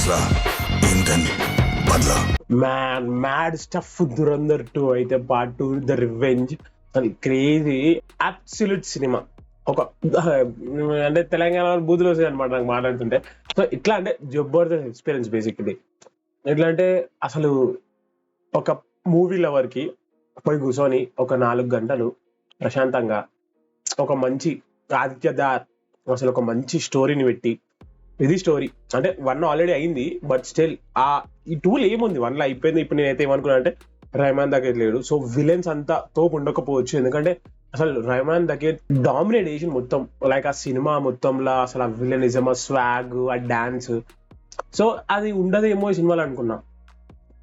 फैसला ईंधन बदला మ్యాడ్ స్టఫ్ దురంధర్ 2 అయితే పార్ట్ 2 ద రివెంజ్ అది క్రేజీ అబ్సల్యూట్ సినిమా. ఒక అంటే తెలంగాణ బూతులు వస్తాయి అనమాట నాకు మాట్లాడుతుంటే. సో ఇట్లా అంటే జబర్దస్త్ ఎక్స్పీరియన్స్ బేసిక్లీ. ఎట్లా అంటే అసలు ఒక మూవీ లవర్ కి పోయి కూర్చొని ఒక 4 గంటలు ప్రశాంతంగా ఒక మంచి ఆదిత్యదార్ అసలు ఒక మంచి స్టోరీని పెట్టి, ఇది స్టోరీ అంటే 1 ఆల్రెడీ అయింది బట్ స్టిల్ ఈ 2 ఏముంది 1 అయిపోయింది. ఇప్పుడు నేనైతే ఏమనుకున్నా అంటే రెహమాన్ దగ్గర లేడు, సో విలన్స్ అంతా తోపు ఉండకపోవచ్చు, ఎందుకంటే అసలు రెహమాన్ దగ్గర డామినేట్ చేసి మొత్తం లైక్ ఆ సినిమా మొత్తంలో అసలు ఆ విలనిజం, ఆ స్వాగ్, ఆ డాన్స్, సో అది ఉండదేమో ఈ సినిమాలో అనుకున్నా.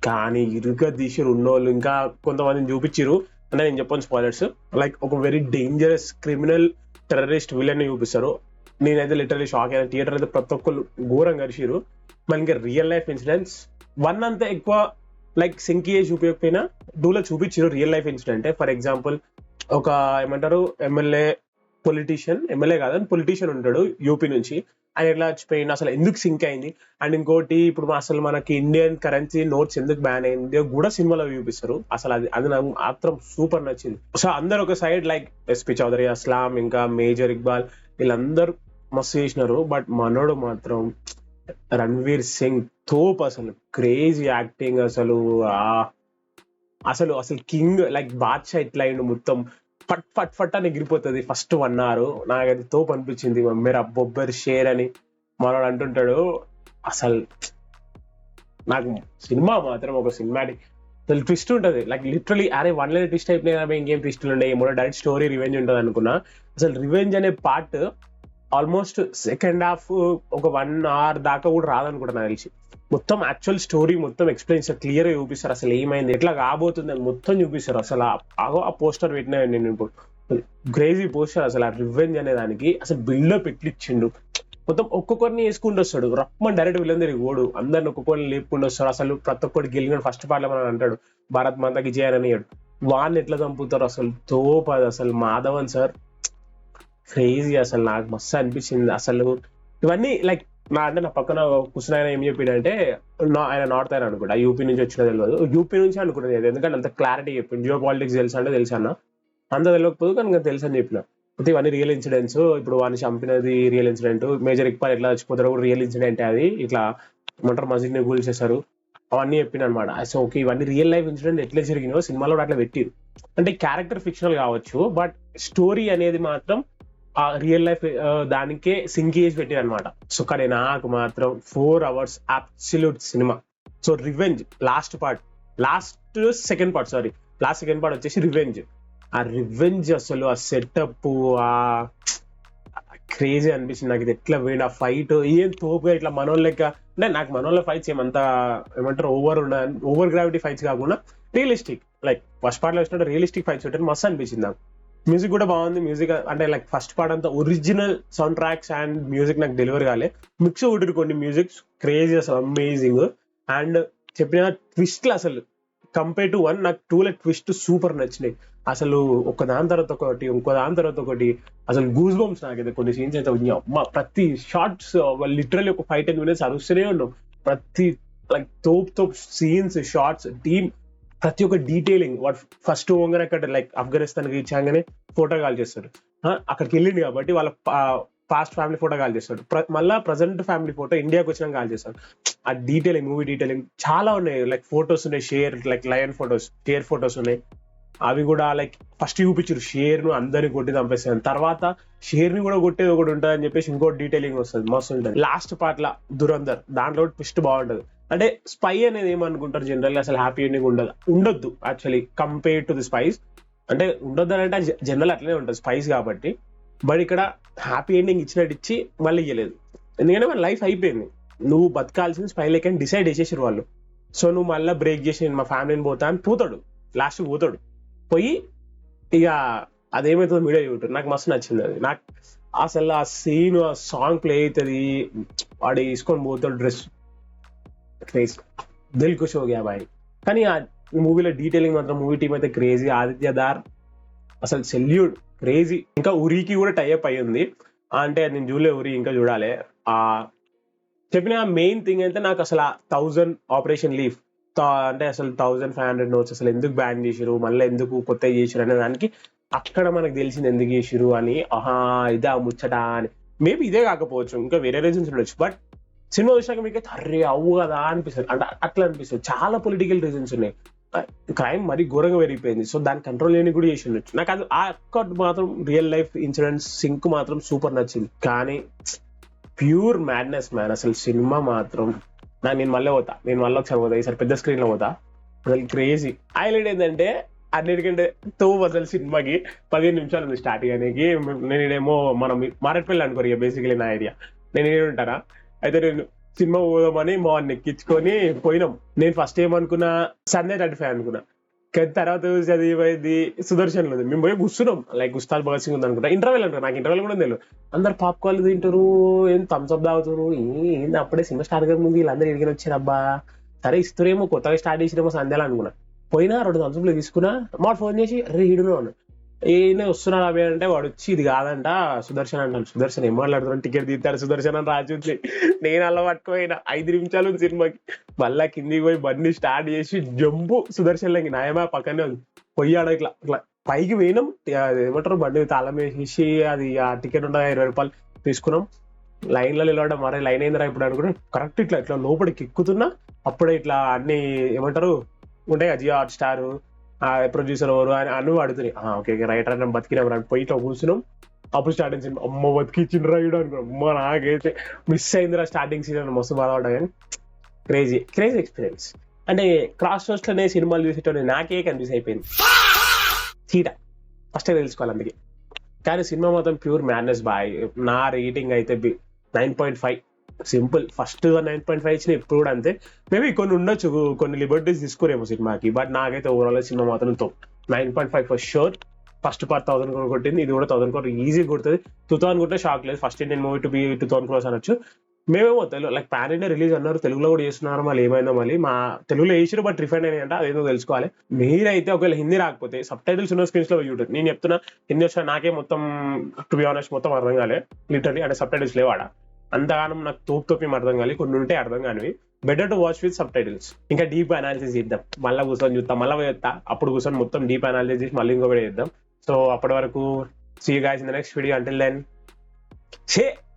కానీ ఇరుగ్గా తీసిరు ఉన్నోళ్ళు, ఇంకా కొంతమందిని చూపించిరు అంటే నేను చెప్పాను స్పాయిలర్స్. లైక్ ఒక very dangerous criminal terrorist villain ని చూపిస్తారు. నేనైతే లిటరలీ షాక్ అయినా. థియేటర్ అయితే ప్రతి ఒక్కళ్ళు ఘోరం కలిసిరు. మళ్ళీ ఇంకా రియల్ లైఫ్ ఇన్సిడెంట్స్ 1 అంతా ఎక్కువ లైక్ సింక్ చేసి చూపించకపోయినా 2లో చూపించారు real life incident. For example ఒక ఏమంటారు ఎమ్మెల్యే కాదని పొలిటీషియన్ ఉంటాడు యూపీ నుంచి. ఆయన ఎట్లా చచ్చిపోయింది, అసలు ఎందుకు సింక్ అయింది, అండ్ ఇంకోటి ఇప్పుడు అసలు మనకి ఇండియన్ కరెన్సీ నోట్స్ ఎందుకు బ్యాన్ అయింది కూడా సినిమాలో చూపిస్తారు. అసలు అది నాకు మాత్రం సూపర్ నచ్చింది. సో అందరు ఒక side like SP Chaudhary, Aslam, ఇంకా మేజర్ ఇక్బాల్ వీళ్ళందరూ మస్తు చేసినారు. బట్ మనోడు మాత్రం రణ్వీర్ సింగ్ తోప్, అసలు క్రేజీ యాక్టింగ్. అసలు అసలు కింగ్ లైక్ బాద్షా ఇట్లా అయిండు, మొత్తం ఫట్ ఫట్ ఫట్ అని ఎగిరిపోతుంది ఫస్ట్ 1 hour. నాకైతే తోపు అనిపించింది. మీరు బొబ్బర్ షేర్ అని మనోడు అంటుంటాడు. అసలు నాకు సినిమా మాత్రం ఒక సినిమాటిక్ అసలు ట్విస్ట్ ఉంటుంది. లైక్ లిటరలీ అరే 1 లైన్ ట్విస్ట్ అయిపోయినా ఇంకేం ట్విస్టులు ఉన్నాయి, ఏమో డైరెక్ట్ స్టోరీ రివెంజ్ ఉంటుంది అనుకున్నా. అసలు రివెంజ్ అనే పార్ట్ ఆల్మోస్ట్ సెకండ్ హాఫ్ ఒక 1 hour దాకా కూడా రాదనుకుంటా నాకు తెలిసి. మొత్తం యాక్చువల్ స్టోరీ మొత్తం ఎక్స్ప్లెయిన్ చేస్తారు, క్లియర్ గా చూపిస్తారు, అసలు ఏమైంది, ఎట్లా కాబోతుంది అని మొత్తం చూపిస్తారు. అసలు ఆ పోస్టర్ పెట్టినా నేను ఇప్పుడు క్రేజీ పోస్టర్. అసలు ఆ రివెంజ్ అనే దానికి అసలు బిల్డప్ ఎట్లిచ్చిండు. మొత్తం ఒక్కొక్కరిని వేసుకుంటూ వస్తాడు, రప్పని డైరెక్ట్ వీళ్ళని తిరిగి ఓడు అందరిని ఒక్కొక్కరిని లేపుకుంటూ వస్తాడు. అసలు ప్రతి ఒక్కటి గెలిగిన ఫస్ట్ పార్ట్ లో మనం అంటాడు భారత్ మాతకి చేయాలని, వాడిని ఎట్లా చంపుతారు అసలు తోపు. అది అసలు మాధవన్ సార్ క్రేజీ, అసలు నాకు మస్తు అనిపించింది. అసలు ఇవన్నీ లైక్ నా పక్కన కూర్చుని ఆయన ఏం చెప్పిండంటే ఆయన నార్త్ ఆయన అనుకుంటా, యూపీ నుంచి వచ్చినా తెలియదు, యూపీ నుంచి అనుకున్నది, ఎందుకంటే అంత క్లారిటీ చెప్పింది. జియో పాలిటిక్స్ తెలుసా అంటే తెలుసా అన్న, అంత తెలియకపోదు కానీ తెలుసు అని చెప్పిన. అయితే ఇవన్నీ రియల్ ఇన్సిడెంట్స్, ఇప్పుడు వాడిని చంపినది రియల్ ఇన్సిడెంట్, మేజర్ ఇక్బాల్ ఎట్లా చచ్చిపోతారో కూడా రియల్ ఇన్సిడెంట్, అది ఇట్లా ఏమంటారు మస్జిద్ ని కూల్ చేశారు అవన్నీ చెప్పిన అనమాట. సో ఓకే ఇవన్నీ రియల్ లైఫ్ ఇన్సిడెంట్ ఎట్లా జరిగినాయో సినిమాలో కూడా అట్లా పెట్టిరు. అంటే క్యారెక్టర్ ఫిక్షనల్ కావచ్చు బట్ స్టోరీ అనేది మాత్రం ఆ రియల్ లైఫ్ దానికే సింక్ చేసి పెట్టారు అనమాట. సో కానీ నాకు మాత్రం 4 hours absolute cinema. So revenge last second part వచ్చేసి రివెంజ్. ఆ రివెంజ్ అసలు ఆ సెటప్ ఆ క్రేజీ అనిపించింది నాకు. ఇది ఎట్లా వేయండి ఆ ఫైట్, ఏం తోపుగా ఇట్లా మనోళ్ళ లెక్క. అంటే నాకు మనోళ్ళ ఫైట్స్ ఏమంతా ఏమంటారు ఓవర్ గ్రావిటీ ఫైట్స్ కాకుండా రియలిస్టిక్, లైక్ ఫస్ట్ పార్ట్ లో వచ్చినట్టు రియలిస్టిక్ ఫైట్స్ ఉంటాయి, మస్తు అనిపించింది నాకు. మ్యూజిక్ కూడా బాగుంది. మ్యూజిక్ అంటే లైక్ ఫస్ట్ పార్ట్ అంతా original sound tracks and music నాకు డెలివర్ కాలే, మిక్స్ ఒకటి కొన్ని మ్యూజిక్ క్రేజీ అసలు అమేజింగ్. అండ్ చెప్పిన ట్విస్ట్లు అసలు కంపేర్ టు 1 నాకు 2లో ట్విస్ట్ సూపర్ నచ్చినాయి. అసలు ఒక దాని తర్వాత ఒకటి, ఇంకో దాని తర్వాత ఒకటి, అసలు గూస్ బంప్స్ నాకైతే కొన్ని సీన్స్ అయితే అమ్మా. ప్రతి షార్ట్స్ లిటరల్లీ ఒక 5-10 minutes అరుస్తూనే ఉన్నాం. ప్రతి లైక్ తోప్ సీన్స్, షార్ట్స్, టీమ్, ప్రతి ఒక్క డీటెయిలింగ్. వాడు ఫస్ట్ ఓంగర్ అక్కడ లైక్ ఆఫ్ఘనిస్తాన్ రీచ్ అయ్యాగానే ఫోటో కాల్ చేస్తాడు, అక్కడికి వెళ్ళింది కాబట్టి వాళ్ళ పాస్ట్ ఫ్యామిలీ ఫోటో కాల్ చేస్తాడు, మళ్ళా ప్రజెంట్ ఫ్యామిలీ ఫోటో ఇండియాకి వచ్చినాక కాల్ చేస్తాడు. ఆ డీటెయిలింగ్, మూవీ డీటెయిలింగ్ చాలా ఉన్నాయి. లైక్ ఫొటోస్ ఉన్నాయి, share like lion photos, share photos ఉన్నాయి. అవి కూడా లైక్ ఫస్ట్ చూపించారు షేర్ ను అందరిని కొట్టి చంపేస్తాను, తర్వాత షేర్ ని కూడా కొట్టేది ఒకటి ఉంటుంది అని చెప్పేసి ఇంకోటి డీటెయిలింగ్ వస్తుంది, మస్తు ఉంటుంది. లాస్ట్ పార్ట్ లా దురంధర్ దాంట్లో ట్విస్ట్ బాగుంటది. అంటే స్పై అనేది ఏమనుకుంటారు జనరల్ గా, అసలు హ్యాపీ ఎండింగ్ ఉండొద్దు actually compare to the spice. అంటే ఉండొద్దు అని అంటే జనరల్ అట్లనే ఉంటుంది స్పైస్ కాబట్టి. బట్ ఇక్కడ హ్యాపీ ఎండింగ్ ఇచ్చినట్టు ఇచ్చి మళ్ళీ ఇయ్యలేదు, ఎందుకంటే మన లైఫ్ అయిపోయింది, నువ్వు బతకాల్సింది స్పై లైక్ అని డిసైడ్ చేసేసారు వాళ్ళు. సో నువ్వు మళ్ళీ బ్రేక్ చేసి మా ఫ్యామిలీని పోతా అని పోతాడు, లాస్ట్ పోతాడు. పోయి ఇక అదేమైతుందో మీడియా చూడరు. నాకు మస్తు నచ్చింది అది. నాకు అసలు ఆ సీన్, ఆ సాంగ్ ప్లే అవుతుంది, వాడు వేసుకొని పోతాడు డ్రెస్, దిల్ ఖుష్ హో గయా బాయ్. కానీ ఆ మూవీలో డీటెయిలింగ్ మాత్రం మూవీ టీమ్ అయితే క్రేజీ. ఆదిత్యదార్ అసలు సెల్యూట్, క్రేజీ. ఇంకా ఉరికి కూడా టైఅప్ అయ్యింది అంటే నేను చూడలే, ఉరి ఇంకా చూడాలి. ఆ చెప్పిన మెయిన్ థింగ్ అయితే నాకు అసలు 1000 ఆపరేషన్ లీఫ్ అంటే అసలు 1500 నోట్స్ అసలు ఎందుకు బ్యాన్ చేసిరు, మళ్ళీ ఎందుకు కొత్త చేసిరు అనే దానికి అక్కడ మనకు తెలిసింది ఎందుకు చేసిరు అని. ఆహా ఇదే ముచ్చట అని. మేబీ ఇదే కాకపోవచ్చు, ఇంకా వేరే రీజన్స్ ఉండొచ్చు. బట్ సినిమా చూసాక మీకు అర్రే అవ్వు కదా అనిపిస్తుంది, అంటే అట్లా అనిపిస్తుంది. చాలా పొలిటికల్ రీజన్స్ ఉన్నాయి, క్రైమ్ మరీ ఘోరంగా పెరిగిపోయింది. సో దాన్ని కంట్రోల్ చేయని కూడా చేసి ఉండొచ్చు. నాకు అది ఆ ఒక్కటి మాత్రం రియల్ లైఫ్ ఇన్సిడెంట్స్ సింక్ మాత్రం సూపర్ నచ్చింది. కానీ ప్యూర్ మ్యాడ్నెస్ మ్యాన్ అసలు సినిమా మాత్రం. నేను మళ్ళీ ఒకసారి పోతా, ఈసారి పెద్ద స్క్రీన్ లో పోతా. అసలు క్రేజీ. హైలైట్ ఏంటంటే అన్నిటికంటే అసలు సినిమాకి 15 నిమిషాలు ఉంది స్టార్ట్ చేయడానికి. నేనేమో మనం మారేట్పల్లి అనుకోరు ఇక బేసికలీ నా ఐడియా. నేను ఉంటారా అయితే నేను సినిమా పోదామని మా వాడిని ఎక్కించుకొని పోయినాం. నేను ఫస్ట్ ఏమనుకున్నా సండే 35 అనుకున్నా, కానీ తర్వాత చదివేది సుదర్శన్ ఉంది. మేము పోయి కూర్చున్నాం, లైక్ ఉస్తాద్ భగత్ సింగ్ ఉంది అనుకుంటా. ఇంటర్వెల్ అంటారు, నాకు ఇంటర్వెల్ కూడా తెలియదు. అందరు పాప్కార్న్ తింటారు, ఏం థమ్స్అప్ తాగుతారు, ఏంది అప్పుడే సినిమా స్టార్ట్ కాక ముందు వీళ్ళందరూ ఎడిగిన వచ్చారు. అబ్బా సరే ఇస్తారేమో, కొత్తగా స్టార్ట్ చేసిరేమో సంధ్యాలు అనుకున్నా. పోయినా 2 థమ్స్అప్లు తీసుకున్నా. మా ఫోన్ చేసి అరే ఈడును అన్న, ఈయన వస్తున్నారు అవి అంటే వాడు వచ్చి ఇది కాదంట సుదర్శన్ అంటాను. సుదర్శన్ ఏం మాట్లాడుతున్నాను, టికెట్ తీస్తాడు సుదర్శన్ అని రాజుంది. నేను అలా పట్టుకోయినా 5 నిమిషాలు సినిమాకి. మళ్ళా కిందికి పోయి బండి స్టార్ట్ చేసి జంపు సుదర్శన్ లకి నాయమా పక్కనే ఉంది. పోయాడు ఇట్లా ఇట్లా పైకి పోయినాం. ఏమంటారు బండి తాళం వేసేసి అది ఆ టికెట్ ఉంటుంది 20 రూపాయలు తీసుకున్నాం. లైన్ లో నిలవడం, మరే లైన్ అయిందిరా ఇప్పుడు అనుకుంటే కరెక్ట్ ఇట్లా ఇట్లా లోపలికి ఎక్కుతున్నా. అప్పుడే ఇట్లా అన్ని ఏమంటారు ఉంటాయి జియో హాట్ స్టార్ ప్రొడ్యూసర్ ఎవరు అని అను అడుగుతున్నాయి. ఓకే రైటర్ అని బతికినాం రా పోయి ఇట్లా కూర్చున్నాం. అప్పుడు స్టార్టింగ్ సీన్ అమ్మ బతికిచ్చిన రైడ్ అనుకో. అమ్మ నాకైతే మిస్ అయిందిరా స్టార్టింగ్ సీన్, మస్తు బాధపడ్డా. కానీ క్రేజీ క్రేజీ ఎక్స్పీరియన్స్. అంటే క్రాస్ రోడ్స్ లోనే సినిమాలు చూసేటోని నాకే కన్ఫ్యూజ్ అయిపోయింది చీట, ఫస్ట్ తెలుసుకోవాలి అందుకే. కానీ సినిమా మొత్తం ప్యూర్ మ్యాడ్నెస్ బాయ్. నా రేటింగ్ అయితే 9.5. సింపుల్. ఫస్ట్ 9.5 ఇచ్చిన ఇప్పుడు కూడా అంతే. మేబీ కొన్ని ఉండొచ్చు, కొన్ని లిబర్టీస్ తీసుకోరేమో సినిమాకి, బట్ నాకైతే ఓవరాల్ సినిమా మాత్రం 9.5 for sure. First part 1000 crore కొట్టింది, ఇది కూడా 1000 crore ఈజీ కొడుతుంది. 2000 కొట్టే షాక్ లేదు. First Indian movie to be 2000 crores అనొచ్చు. మేమేమో Telugu like pan India release అన్నారు, తెలుగులో కూడా చేస్తున్నారు. మళ్ళీ ఏమైందో మళ్ళీ మా తెలుగులో వేసారు బట్ రిఫండ్ అయినాయి అంట, అదేదో తెలుసుకోవాలి. మీరైతే ఒకవేళ హిందీ రాకపోతే సబ్ టైటిల్స్ ఉన్న స్క్రీన్స్ లో యూట్యూబ్. నేను చెప్తున్నా హిందీ వచ్చినా నాకే మొత్తం టు బి ఆనెస్ట్ మొత్తం అర్థం కాలే లిటరలీ. అంటే సబ్ టైటిల్స్ లేవాడ అంతగానం నాకు తోపు అర్థం కాలి. కొన్ని ఉంటే అర్థం కానివి. Better to watch with sub titles. ఇంకా డీప్ అనాలిసిస్ చేద్దాం, మళ్ళీ కూర్చొని చూద్దాం, మళ్ళీ వేస్తా అప్పుడు కూర్చొని మొత్తం డీప్ అనాలిసిస్ చేసి మళ్ళీ ఇంకో వీడియో చేద్దాం. సో అప్పటి వరకు see you guys in the next video. Until then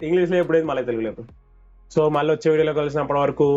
English లో ఎప్పుడైతే మళ్ళీ తెలుగులో. సో మళ్ళీ వచ్చే వీడియోలో కలిసినప్పటి వరకు